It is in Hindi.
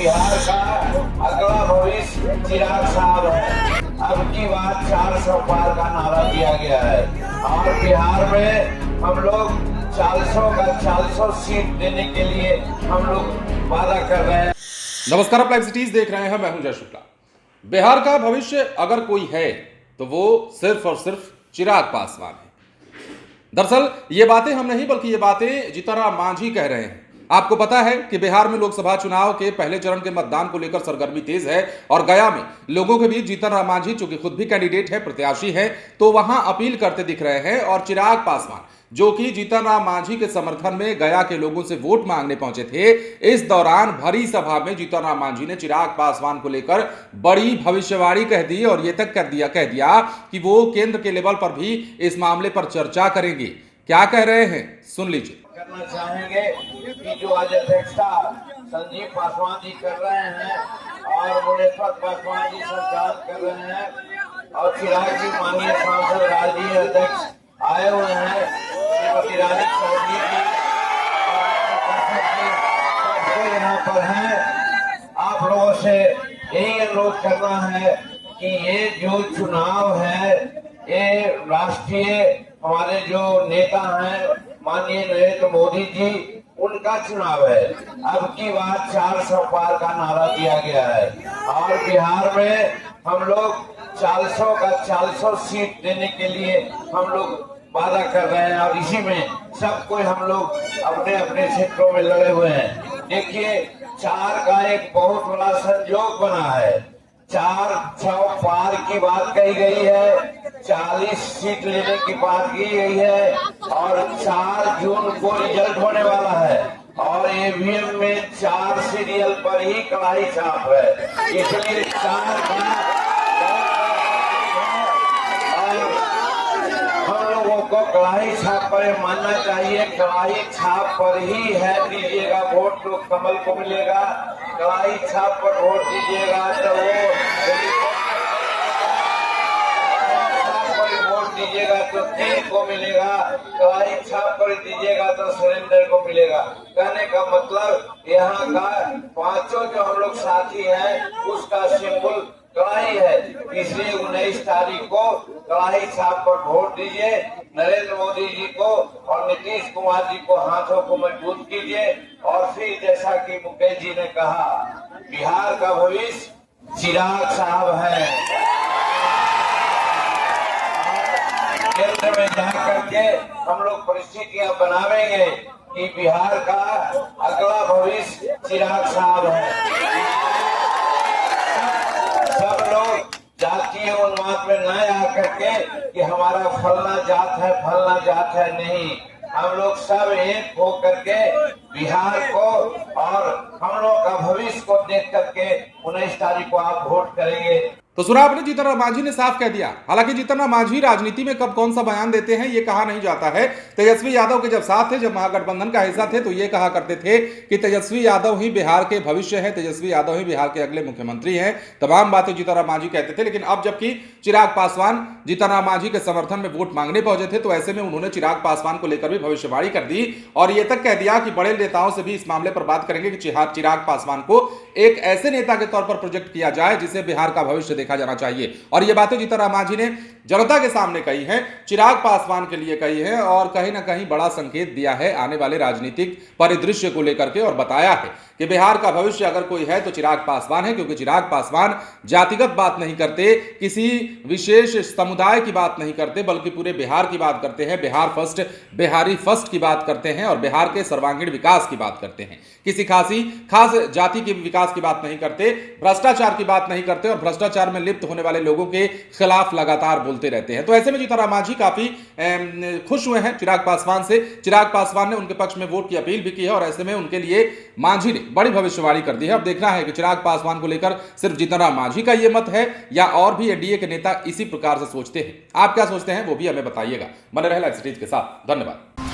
बिहार का अगला भविष्य चिराग साहब है। अब की बात 400 पार का नारा दिया गया है और बिहार में हम लोग 400 सीट देने के लिए हम लोग वादा कर रहे हैं। नमस्कार, आप लाइव सिटीज देख रहे हैं। मैं हूं जय शुक्ला। बिहार का भविष्य अगर कोई है तो वो सिर्फ और सिर्फ चिराग पासवान है। दरअसल ये बातें हम नहीं बल्कि ये बातें जीतन राम मांझी कह रहे हैं। आपको पता है कि बिहार में लोकसभा चुनाव के पहले चरण के मतदान को लेकर सरगर्मी तेज है और गया में लोगों के बीच जीतन राम मांझी, चूंकि खुद भी कैंडिडेट है, प्रत्याशी है, तो वहां अपील करते दिख रहे हैं। और चिराग पासवान, जो कि जीतन राम मांझी के समर्थन में गया के लोगों से वोट मांगने पहुंचे थे, इस दौरान भरी सभा में जीतन राम मांझी ने चिराग पासवान को लेकर बड़ी भविष्यवाणी कह दी और यह तक कह दिया कि वो केंद्र के लेवल पर भी इस मामले पर चर्चा करेंगे। क्या कह रहे हैं, सुन लीजिए। करना चाहेंगे कि जो आज अध्यक्षता संजीव पासवान जी कर रहे हैं और मुनेश्वर पासवान जी संचालन कर रहे हैं और चिराग जी माननीय सांसद राजनीतिक अध्यक्ष आए हुए हैं, श्रीमती रानी चौधरी जी सबको यहाँ पर हैं। आप लोगों से यही अनुरोध करना है कि ये जो चुनाव है, ये राष्ट्रीय हमारे जो नेता हैं माननीय नरेंद्र मोदी जी, उनका चुनाव है। अब की बात 400 पार का नारा दिया गया है और बिहार में हम लोग 400 सीट देने के लिए हम लोग वादा कर रहे हैं और इसी में सब कोई हम लोग अपने अपने क्षेत्रों में लड़े हुए हैं। देखिए, 4 का एक बहुत बड़ा संयोग बना है। 400 पार की बात कही गई है, 40 सीट लेने की बात की गई है और 4 जून को रिजल्ट होने वाला है और ईवीएम में 4 सीरियल पर ही कड़ाई छाप है, इसलिए 4 का हम लोगों को कड़ाई छाप पर मानना चाहिए। कड़ाई छाप पर ही है दीजिएगा वोट तो कमल को मिलेगा, कड़ाई छाप पर वोट दीजिएगा तो वोट दीजिएगा तो तेल को मिलेगा, कड़ाई छाप पर दीजिएगा तो सिलेंडर को मिलेगा। कहने का मतलब यहाँ का 5 जो हम लोग साथी हैं उसका सिंबल कड़ाई है, इसलिए 19 तारीख को कड़ाई छाप पर वोट दीजिए। नरेंद्र मोदी जी को और नीतीश कुमार जी को हाथों को मजबूत कीजिए और फिर जैसा कि मुकेश जी ने कहा, बिहार का भविष्य चिराग साहब है। केंद्र में जाकर के हम लोग परिस्थितियां बनावेंगे कि बिहार का अगला भविष्य चिराग साहब है। सब लोग जातीय उन्माद में न आकर के कि हमारा फलना जात है, नहीं, हम लोग सब एक हो करके बिहार को और हम लोग का भविष्य को देख करके 19 तारीख को आप वोट करेंगे। तो सुना आपने, जीतन राम मांझी ने साफ कह दिया। हालांकि जीतन राम मांझी राजनीति में कब कौन सा बयान देते हैं ये कहा नहीं जाता है। तेजस्वी यादव के जब साथ थे, जब महागठबंधन का हिस्सा थे, तो ये कहा करते थे कि तेजस्वी यादव ही बिहार के भविष्य है, तेजस्वी यादव ही बिहार के अगले मुख्यमंत्री हैं। तमाम बातें जीतन राम मांझी कहते थे। लेकिन अब जबकि चिराग पासवान जीतन राम मांझी के समर्थन में वोट मांगने पहुंचे थे, तो ऐसे में उन्होंने चिराग पासवान को लेकर भी भविष्यवाणी कर दी और ये तक कह दिया कि बड़े नेताओं से भी इस मामले पर बात करेंगे कि चिराग पासवान को एक ऐसे नेता के तौर पर प्रोजेक्ट किया जाए जिसे बिहार का भविष्य देखा जाना चाहिए। और ये बातें जीतन राम मांझी ने जनता के सामने कही है, चिराग पासवान के लिए कही है और कहीं ना कहीं बड़ा संकेत दिया है आने वाले राजनीतिक परिदृश्य को लेकर के और बताया है कि बिहार का भविष्य अगर कोई है तो चिराग पासवान है। क्योंकि चिराग पासवान जातिगत बात नहीं करते, किसी विशेष समुदाय की बात नहीं करते, बल्कि पूरे बिहार की बात करते हैं। बिहार फर्स्ट, बिहारी फर्स्ट की बात करते हैं और बिहार के सर्वांगीण विकास की बात करते हैं। किसी खास जाति के विकास की बात नहीं करते, भ्रष्टाचार की बात नहीं करते और भ्रष्टाचार में लिप्त होने वाले लोगों के खिलाफ लगातार बोलते रहते हैं। तो ऐसे में जीतन राम मांझी काफी खुश हुए हैं चिराग पासवान से। चिराग पासवान ने उनके पक्ष में वोट की अपील भी की है और ऐसे में उनके लिए मांझी ने बड़ी भविष्यवाणी कर दी है। अब देखना है कि चिराग पासवान को लेकर सिर्फ जीतन राम मांझी का यह मत है या और भी एनडीए के नेता इसी प्रकार से सोचते हैं। आप क्या सोचते हैं वो भी हमें बताइएगा। बने रहे लाइव सिटीज के साथ। धन्यवाद।